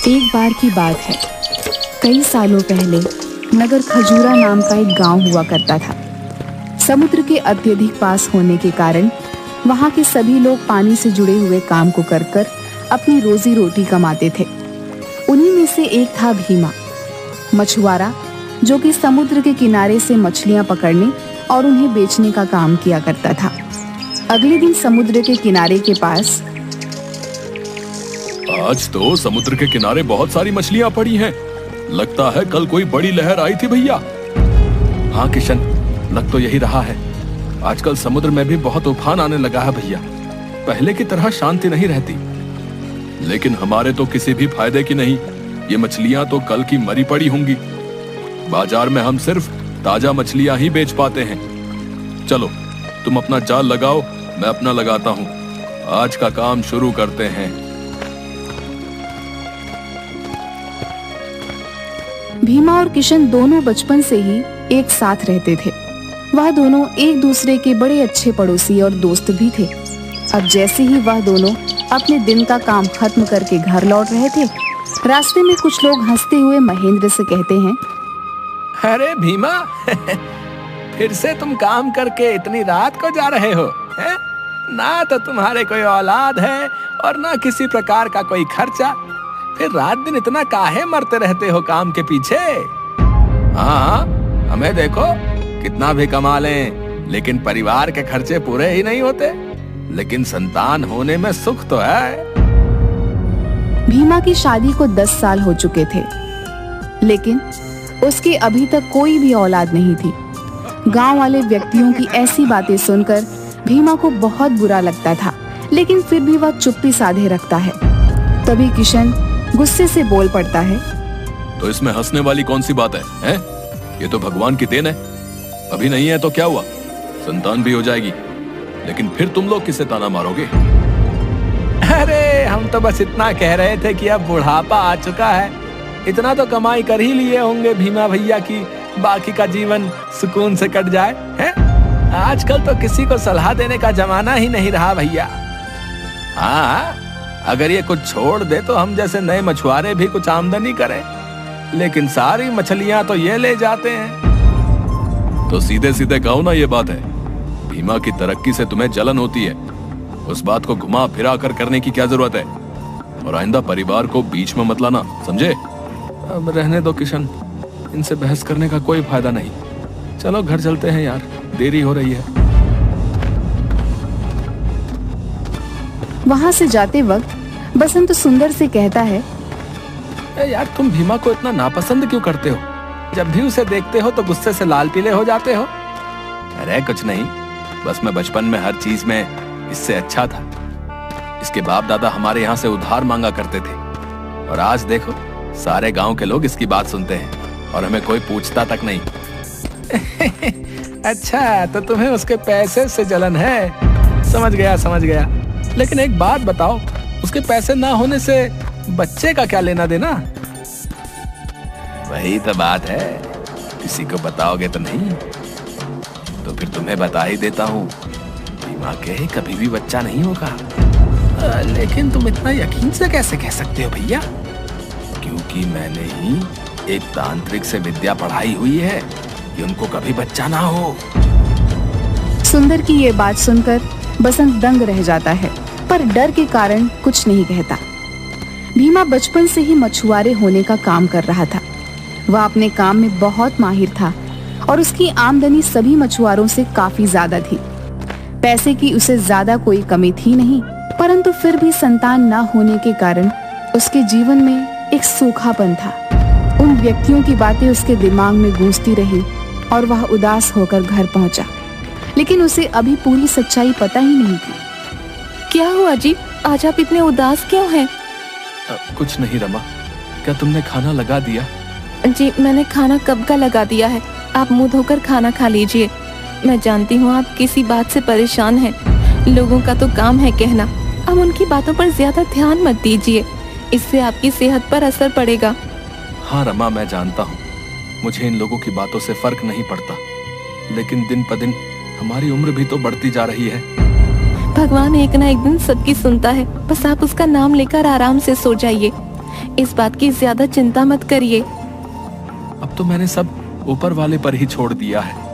एक बार की बात है, कई सालों पहले नगर खजूरा नाम का एक गांव हुआ करता था। समुद्र के अत्यधिक पास होने के कारण वहां के सभी लोग पानी से जुड़े हुए काम को कर कर अपनी रोजी रोटी कमाते थे। उन्हीं में से एक था भीमा, मछुआरा, जो कि समुद्र के किनारे से मछलियां पकड़ने और उन्हें बेचने का काम किया करता था। अगले दिन समुद्र के किनारे के पास आज तो समुद्र के किनारे बहुत सारी मछलियां पड़ी हैं। लगता है कल कोई बड़ी लहर आई थी भैया। हाँ किशन, लग तो यही रहा है। आजकल समुद्र में भी बहुत उफान आने लगा है भैया। पहले की तरह शांति नहीं रहती। लेकिन हमारे तो किसी भी फायदे की नहीं। ये मछलियां तो कल की मरी पड़ी होंगी। बाजार में हम सिर्फ ताजा मछलियां ही बेच पाते हैं। चलो तुम अपना जाल लगाओ, मैं अपना लगाता हूँ। आज का काम शुरू करते हैं। भीमा और किशन दोनों बचपन से ही एक साथ रहते थे। वह दोनों एक दूसरे के बड़े अच्छे पड़ोसी और दोस्त भी थे। अब जैसे ही वह दोनों अपने दिन का काम खत्म करके घर लौट रहे थे, रास्ते में कुछ लोग हंसते हुए महेंद्र से कहते हैं, अरे भीमा फिर से तुम काम करके इतनी रात को जा रहे हो है? ना तो तुम्हारे कोई औलाद है और ना किसी प्रकार का कोई खर्चा। फिर रात दिन इतना काहे मरते रहते हो काम के पीछे? हाँ, हमें देखो कितना भी कमा लें, लेकिन परिवार के खर्चे पूरे ही नहीं होते। लेकिन संतान होने में सुख तो है। भीमा की शादी को 10 साल हो चुके थे, लेकिन उसकी अभी तक कोई भी औलाद नहीं थी। गांव वाले व्यक्तियों की ऐसी बातें सुनकर भीमा को बहुत बुरा लगता था, लेकिन फिर भी वह चुप्पी साधे रखता है। तभी किशन गुस्से से बोल पड़ता है, तो इसमें हंसने वाली कौन सी बात है? ये तो भगवान की देन है। अभी नहीं है तो क्या हुआ, संतान भी हो जाएगी। लेकिन फिर तुम लोग किसे ताना मारोगे? अरे हम तो बस इतना कह रहे थे कि अब बुढ़ापा आ चुका है। इतना तो कमाई कर ही लिए होंगे भीमा भैया की बाकी का जीवन सुकून से कट जाए है? आजकल तो किसी को सलाह देने का जमाना ही नहीं रहा भैया। हाँ, अगर ये कुछ छोड़ दे तो हम जैसे नए मछुआरे भी कुछ आमदनी करें, लेकिन सारी मछलियां तो ये ले जाते हैं। तो सीधे सीधे कहो ना, ये बात है। भीमा की तरक्की से तुम्हें जलन होती है। उस बात को घुमा फिरा कर करने की क्या जरूरत है? और आइंदा परिवार को बीच में मत लाना, समझे? अब रहने दो किशन, इनसे बहस करने का कोई फायदा नहीं। चलो घर चलते हैं यार, देरी हो रही है। वहां से जाते वक्त बसंत सुंदर से कहता है, यार तुम भीमा को इतना नापसंद क्यों करते हो? जब भी उसे देखते हो तो गुस्से से लाल पीले हो जाते हो। अरे कुछ नहीं, बस मैं बचपन में हर चीज में इससे अच्छा था। इसके बाप दादा हमारे यहाँ से उधार मांगा करते थे, और आज देखो सारे गांव के लोग इसकी बात सुनते हैं और हमें कोई पूछता तक नहीं। अच्छा, तो तुम्हें उसके पैसे से जलन है। समझ गया समझ गया। लेकिन एक बात बताओ, उसके पैसे ना होने से बच्चे का क्या लेना देना? वही तो बात है, किसी को बताओगे तो नहीं। तो फिर तुम्हें बता ही देता हूँ, भीमा के कभी भी बच्चा नहीं होगा। लेकिन तुम इतना यकीन से कैसे कह सकते हो भैया? क्योंकि मैंने ही एक तांत्रिक से विद्या पढ़ाई हुई है कि उनको कभी बच्चा ना हो। सुंदर की ये बात सुनकर बसंत दंग रह जाता है, पर डर के कारण कुछ नहीं कहता। भीमा बचपन से ही मछुआरे होने का काम कर रहा था। वह अपने काम में बहुत माहिर था और उसकी आमदनी सभी मछुआरों से काफी ज्यादा थी। पैसे की उसे ज्यादा कोई कमी थी नहीं, परंतु फिर भी संतान न होने के कारण उसके जीवन में एक सूखापन था। उन व्यक्तियों की बातें उसके दिमाग में गूंजती रही और वह उदास होकर घर पहुंचा, लेकिन उसे अभी पूरी सच्चाई पता ही नहीं थी। क्या हुआ जी, आज आप इतने उदास क्यों हैं? कुछ नहीं रमा, क्या तुमने खाना लगा दिया? जी मैंने खाना कब का लगा दिया है। आप मुंह धोकर खाना खा लीजिए। मैं जानती हूँ आप किसी बात से परेशान हैं। लोगों का तो काम है कहना। अब उनकी बातों पर ज्यादा ध्यान मत दीजिए, इससे आपकी सेहत पर असर पड़ेगा। हाँ रमा, मैं जानता हूँ मुझे इन लोगों की बातों से फर्क नहीं पड़ता, लेकिन दिन प दिन हमारी उम्र भी तो बढ़ती जा रही है। भगवान एक ना एक दिन सबकी सुनता है, बस आप उसका नाम लेकर आराम से सो जाइए। इस बात की ज्यादा चिंता मत करिए। अब तो मैंने सब ऊपर वाले पर ही छोड़ दिया है।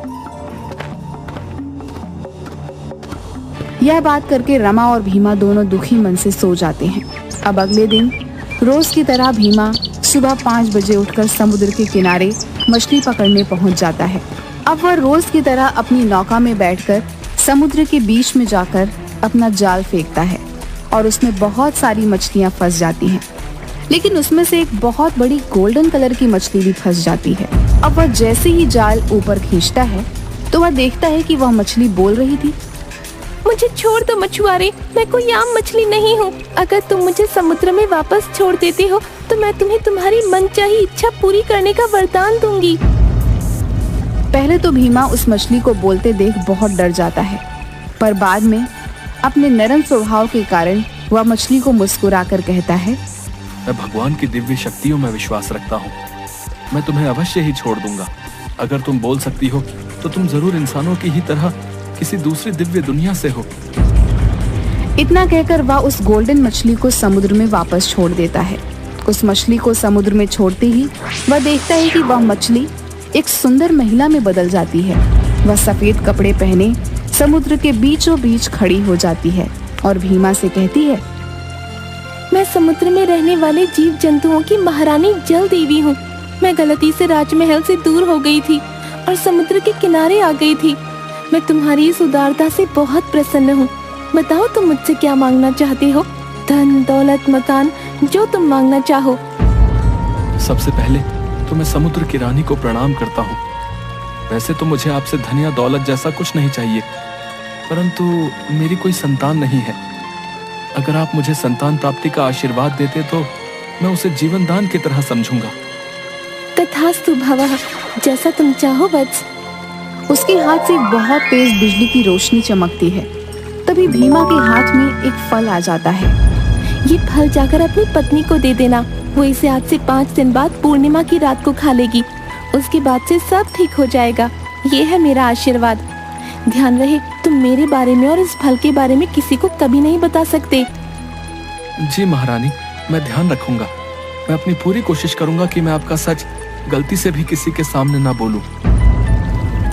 यह बात करके रमा और भीमा दोनों दुखी मन से सो जाते हैं। अब अगले दिन रोज की तरह भीमा सुबह 5 बजे उठकर समुद्र के किनारे मछली पकड़ने पहुंच जाता है। अब वह रोज की तरह अपनी नौका में बैठकर समुद्र के बीच में जाकर अपना जाल फेंकता है और उसमें बहुत सारी मछलियां फंस जाती हैं। लेकिन उसमें से एक बहुत बड़ी गोल्डन कलर की मछली भी फंस जाती है। अब वह जैसे ही जाल ऊपर खींचता है तो वह देखता है कि वह मछली बोल रही थी, मुझे छोड़ दो मछुआरे, मैं कोई आम मछली नहीं हूँ। अगर तुम मुझे समुद्र में वापस छोड़ देते हो तो मैं तुम्हें तुम्हारी मनचाही इच्छा पूरी करने का वरदान दूंगी। पहले तो भीमा उस मछली को बोलते देख बहुत डर जाता है, पर बाद में अपने नरम स्वभाव के कारण वह मछली को मुस्कुराकर कहता है, मैं भगवान की दिव्य शक्तियों में विश्वास रखता हूँ। मैं तुम्हें अवश्य ही छोड़ दूंगा। अगर तुम बोल सकती हो तो तुम जरूर इंसानों की ही तरह किसी दूसरी दिव्य दुनिया से हो। इतना कहकर वह उस गोल्डन मछली को समुद्र में वापस छोड़ देता है। उस मछली को समुद्र में छोड़ते ही वह देखता है कि वह मछली एक सुंदर महिला में बदल जाती है। वह सफेद कपड़े पहने समुद्र के बीचों बीच खड़ी हो जाती है और भीमा से कहती है, मैं समुद्र में रहने वाले जीव जंतुओं की महारानी जल देवी हूँ। मैं गलती से राजमहल से दूर हो गई थी और समुद्र के किनारे आ गई थी। मैं तुम्हारी इस उदारता से बहुत प्रसन्न हूँ। बताओ तुम मुझसे क्या मांगना चाहते हो? धन, दौलत, मकान, जो तुम मांगना चाहो। सबसे पहले तो मैं समुद्र की रानी को प्रणाम करता हूँ। वैसे तो मुझे आपसे धन या दौलत जैसा कुछ नहीं चाहिए, परंतु मेरी कोई संतान नहीं है। अगर आप मुझे संतान प्राप्ति का आशीर्वाद देते तो मैं उसे जीवन दान की तरह समझूंगा। तथास्तु भवः, जैसा तुम चाहो वत्स। उसके हाथ से बहुत तेज बिजली की रोशनी चमकती है। तभी भीमा के हाथ में एक फल आ जाता है। ये फल जाकर अपनी पत्नी को दे देना। वो इसे आज से 5 दिन बाद पूर्णिमा की रात को खा लेगी। उसके बाद से सब ठीक हो जाएगा। ये है मेरा आशीर्वाद। ध्यान रहे तुम मेरे बारे में और इस फल के बारे में किसी को कभी नहीं बता सकते। जी महारानी, मैं ध्यान रखूंगा। मैं अपनी पूरी कोशिश करूंगा कि मैं आपका सच गलती से भी किसी के सामने ना बोलूं।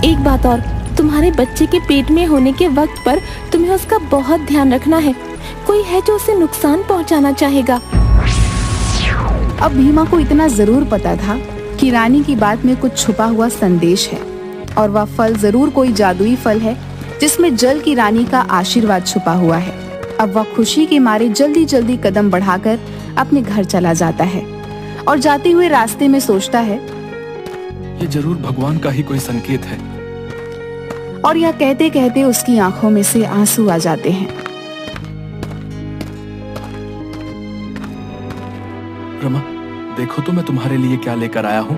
एक बात और, तुम्हारे बच्चे के पेट में होने के वक्त पर तुम्हें उसका बहुत ध्यान रखना है। कोई है जो उसे नुकसान पहुंचाना चाहेगा। अब भीमा को इतना जरूर पता था कि रानी की बात में कुछ छुपा हुआ संदेश है और वह फल जरूर कोई जादुई फल है जिसमें जल की रानी का आशीर्वाद छुपा हुआ है। अब वह खुशी के मारे जल्दी जल्दी कदम बढ़ाकर अपने घर चला जाता है और जाते हुए रास्ते में सोचता है, ये जरूर भगवान का ही कोई संकेत है। और यह कहते कहते उसकी आंखों में से आंसू आ जाते हैं। रमा, देखो तो मैं तुम्हारे लिए क्या लेकर आया हूँ।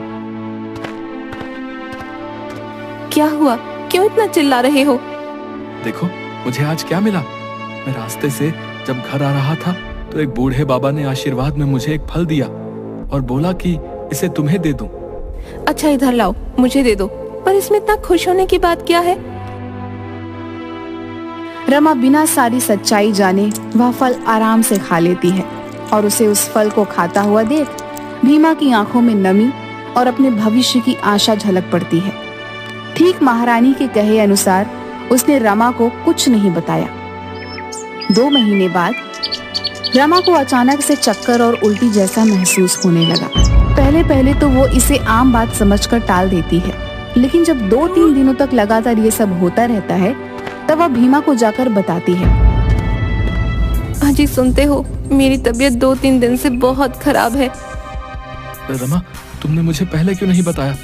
क्या हुआ? क्यों इतना चिल्ला रहे हो? देखो मुझे आज क्या मिला। मैं रास्ते से जब घर आ रहा था तो एक बूढ़े बाबा ने आशीर्वाद में मुझे एक फल दिया और बोला कि इसे तुम्हें दे दूं। अच्छा इधर लाओ, मुझे दे दो। पर इसमें इतना खुश होने की बात क्या है? रमा बिना सारी सच्चाई जाने वह फल आराम से खा लेती है और उसे उस फल को खाता हुआ देख भीमा की आंखों में नमी और अपने भविष्य की आशा झलक पड़ती है। ठीक महारानी के कहे अनुसार उसने रमा को कुछ नहीं बताया। 2 महीने बाद रमा को अचानक से चक्कर और उल्टी जैसा महसूस होने लगा। पहले तो वो इसे आम बात समझकर टाल देती है, लेकिन जब 2-3 दिनों तक लगातार ये सब होता रहता है तब वह भीमा को जाकर बताती है। अजी सुनते हो, मेरी तबीयत 2-3 दिन से बहुत खराब है। रमा, तुमने मुझे पहले क्यों नहीं बताया?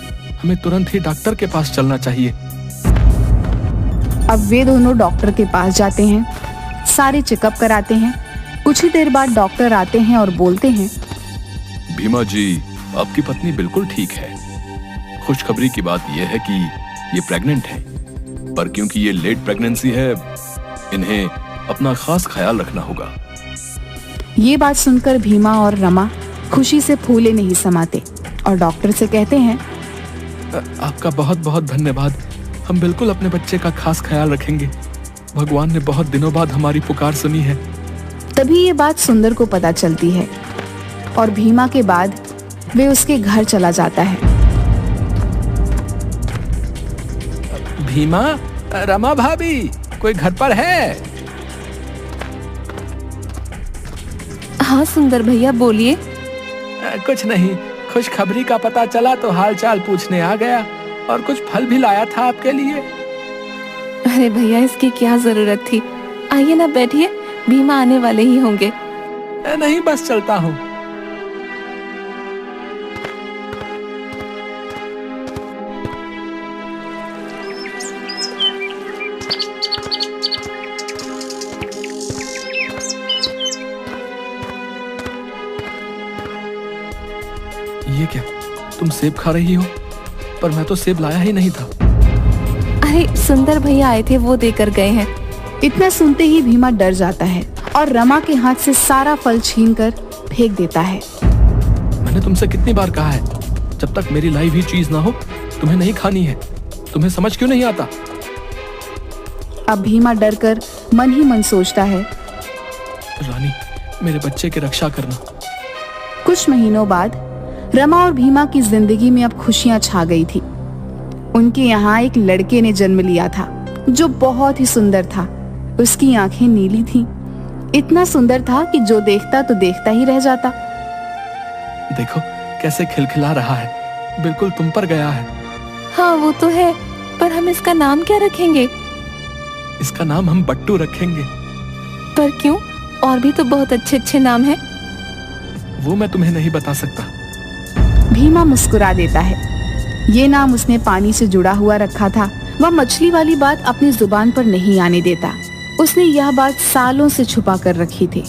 हमें तुरंत ही डॉक्टर के पास चलना चाहिए। अब वे दोनों डॉक्टर के पास जाते हैं, सारे चेकअप कराते हैं। कुछ ही देर बाद डॉक्टर आते हैं और बोलते हैं, भीमा जी, आपकी पत्नी बिल्कुल ठीक है। खुशखबरी की बात यह है कि ये प्रेग्नेंट है, पर क्योंकि ये लेट प्रेगनेंसी है, इन्हें अपना खास ख्याल रखना होगा। ये बात सुनकर भीमा और रमा खुशी से फूले नहीं समाते और डॉक्टर से कहते हैं, आपका बहुत बहुत धन्यवाद। हम बिल्कुल अपने बच्चे का खास ख्याल रखेंगे। भगवान ने बहुत दिनों बाद हमारी पुकार सुनी है। तभी ये बात सुंदर को पता चलती है। और भीमा के बाद वे उसके घर चला जाता है। भीमा, रमा भाभी, कोई घर पर है? हाँ सुंदर भैया, बोलिए। कुछ नहीं, खुशखबरी का पता चला तो हालचाल पूछने आ गया, और कुछ फल भी लाया था आपके लिए। अरे भैया, इसकी क्या जरूरत थी? आइए ना, बैठिए, भीमा आने वाले ही होंगे। नहीं, बस चलता हूँ। ये क्या, तुम सेब खा रही हो? पर मैं तो सेब लाया ही नहीं था। अरे सुंदर भैया आए थे, वो देकर गए हैं। इतना सुनते ही भीमा डर जाता है और रमा के हाथ से सारा फल छीनकर फेंक देता है। मैंने तुमसे कितनी बार कहा है, जब तक मेरी लाई हुई चीज ना हो तुम्हें नहीं खानी है। तुम्हें समझ क्यों नहीं आता? अब भीमा डर कर मन ही मन सोचता है, रानी, मेरे बच्चे की रक्षा करना। कुछ महीनों बाद रमा और भीमा की जिंदगी में अब खुशियां छा गई थी। उनके यहाँ एक लड़के ने जन्म लिया था जो बहुत ही सुंदर था। उसकी आंखें नीली थीं। इतना सुंदर था कि जो देखता तो देखता ही रह जाता। देखो कैसे खिलखिला रहा है, बिल्कुल तुम पर गया है। हाँ वो तो है, पर हम इसका नाम क्या रखेंगे? इसका नाम हम बट्टू रखेंगे। पर क्यों? और भी तो बहुत अच्छे अच्छे नाम हैं। वो मैं तुम्हें नहीं बता सकता। भीमा मुस्कुरा देता है। ये नाम उसने पानी से जुड़ा हुआ रखा था। वह मछली वाली बात अपनी जुबान पर नहीं आने देता। उसने यह बात सालों से छुपा कर रखी थी।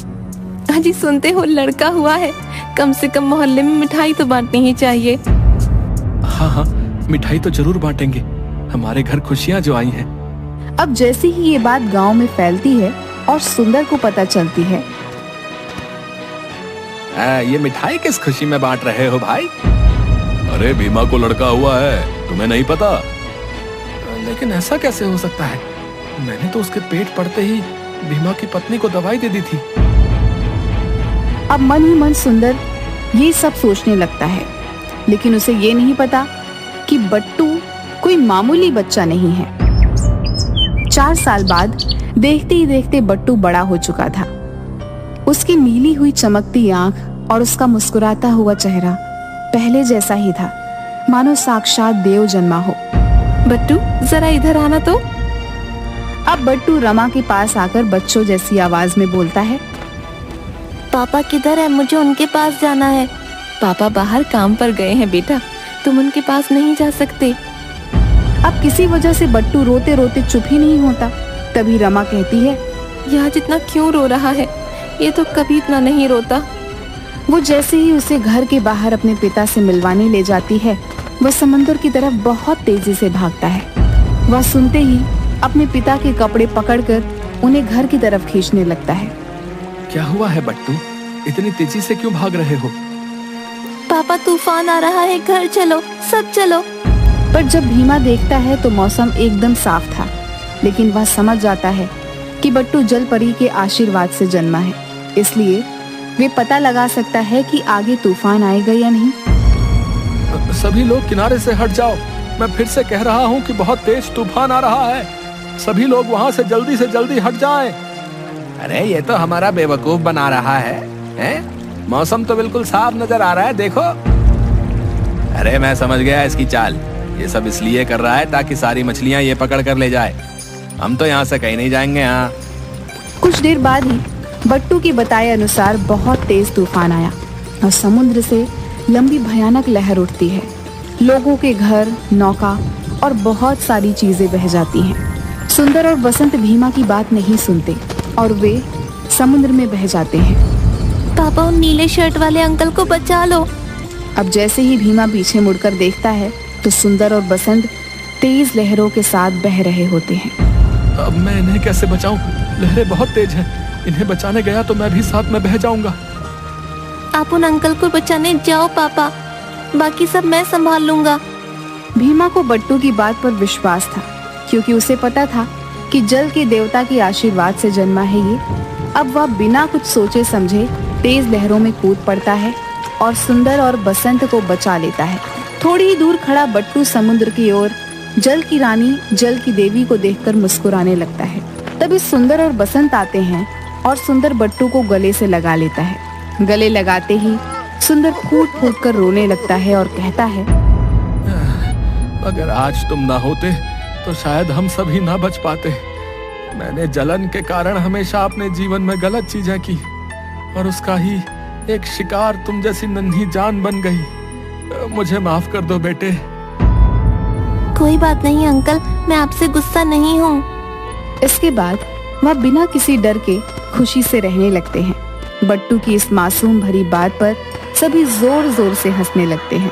अजी सुनते हो, लड़का हुआ है। कम से कम मोहल्ले में मिठाई तो बांटनी ही चाहिए। हाँ हाँ, मिठाई तो जरूर बांटेंगे। हमारे घर खुशियाँ जो आई हैं। अब जैसे ही ये बात गांव में फैलती है और सुंदर को पता चलती है। ये मिठाई किस खुशी में बांट रहे हो भाई? अरे भीमा को लड़का हुआ है, तुम्हें नहीं पता? लेकिन ऐसा कैसे हो सकता है? मैंने तो उसके पेट पड़ते ही भीमा की पत्नी को दवाई दे दी थी। अब मन ही मन सुंदर ये सब सोचने लगता है, लेकिन उसे ये नहीं पता कि बट्टू कोई मामूली बच्चा नहीं है। 4 साल बाद देखते ही देखते बट्टू बड़ा हो चुका था। उसकी नीली हुई चमकती आंख और उसका मुस्कुराता हुआ चेहरा पहले जैसा ही था, मानो साक्षात देव जन्मा हो। बट्टू, जरा इधर आना तो। अब बट्टू रमा के पास आकर बच्चों जैसी आवाज में बोलता है, पापा किधर है? मुझे उनके पास जाना है। पापा बाहर काम पर गए हैं बेटा, तुम उनके पास नहीं जा सकते। अब किसी वजह से बट्टू रोते रोते चुप ही नहीं होता। तभी रमा कहती है, यह आज इतना क्यों रो रहा है? ये तो कभी इतना नहीं रोता। वो जैसे ही उसे घर के बाहर अपने पिता से मिलवाने ले जाती है, वह समुद्र की तरफ बहुत तेजी से भागता है। वह सुनते ही अपने पिता के कपड़े पकड़कर उन्हें घर की तरफ खींचने लगता है। क्या हुआ है बट्टू? इतनी तेजी से क्यों भाग रहे हो? पापा, तूफान आ रहा है, घर चलो, सब चलो। पर जब भीमा देखता है तो मौसम एकदम साफ था, लेकिन वह समझ जाता है कि बट्टू जल परी के आशीर्वाद से जन्मा है, इसलिए वे पता लगा सकता है कि आगे तूफान आएगा या नहीं। सभी लोग किनारे से हट जाओ। मैं फिर से कह रहा हूँ कि बहुत तेज तूफान आ रहा है। सभी लोग वहाँ से जल्दी हट जाएं। अरे ये तो हमारा बेवकूफ बना रहा है, हैं? मौसम तो बिल्कुल साफ नजर आ रहा है, देखो। अरे मैं समझ गया इसकी चाल। ये सब इसलिए कर रहा है ताकि सारी मछलियाँ ये पकड़ कर ले जाए। हम तो यहाँ से कहीं नहीं जाएंगे। हाँ, कुछ देर बाद ही बट्टू के बताए अनुसार बहुत तेज तूफान आया और समुद्र से लंबी भयानक लहर उठती है। लोगों के घर, नौका और बहुत सारी चीजें बह जाती हैं। सुंदर और बसंत भीमा की बात नहीं सुनते और वे समुद्र में बह जाते हैं। पापा, उन नीले शर्ट वाले अंकल को बचा लो। अब जैसे ही भीमा पीछे मुड़कर देखता है तो सुंदर और बसंत तेज लहरों के साथ बह रहे होते हैं। अब मैं इन्हें कैसे बचाऊं? लहरें बहुत तेज हैं। इन्हें बचाने गया तो मैं भी साथ में बह जाऊंगा। आप उन अंकल को बचाने जाओ पापा, बाकी सब मैं संभाल लूंगा। भीमा को बट्टू की बात पर विश्वास था, क्योंकि उसे पता था कि जल के देवता के आशीर्वाद से जन्मा है ये। अब वह बिना कुछ सोचे समझे तेज लहरों में कूद पड़ता है और सुंदर और बसंत को बचा लेता है। थोड़ी ही दूर खड़ा बट्टू समुद्र की ओर जल की रानी, जल की देवी को देखकर मुस्कुराने लगता है। तभी सुंदर और बसंत आते हैं और सुंदर बट्टू को गले से लगा लेता है। गले लगाते ही सुंदर फूट फूट कर रोने लगता है और कहता है, अगर आज तुम ना होते तो शायद हम सभी ना बच पाते। मैंने जलन के कारण हमेशा अपने जीवन में गलत चीजें की और उसका ही एक शिकार तुम जैसी नन्ही जान बन गई। मुझे माफ कर दो बेटे। कोई बात नहीं अंकल, मैं आपसे गुस्सा नहीं हूँ। इसके बाद वह बिना किसी डर के खुशी से रहने लगते हैं। बट्टू की इस मासूम भरी बात पर सभी जोर जोर से हंसने लगते हैं।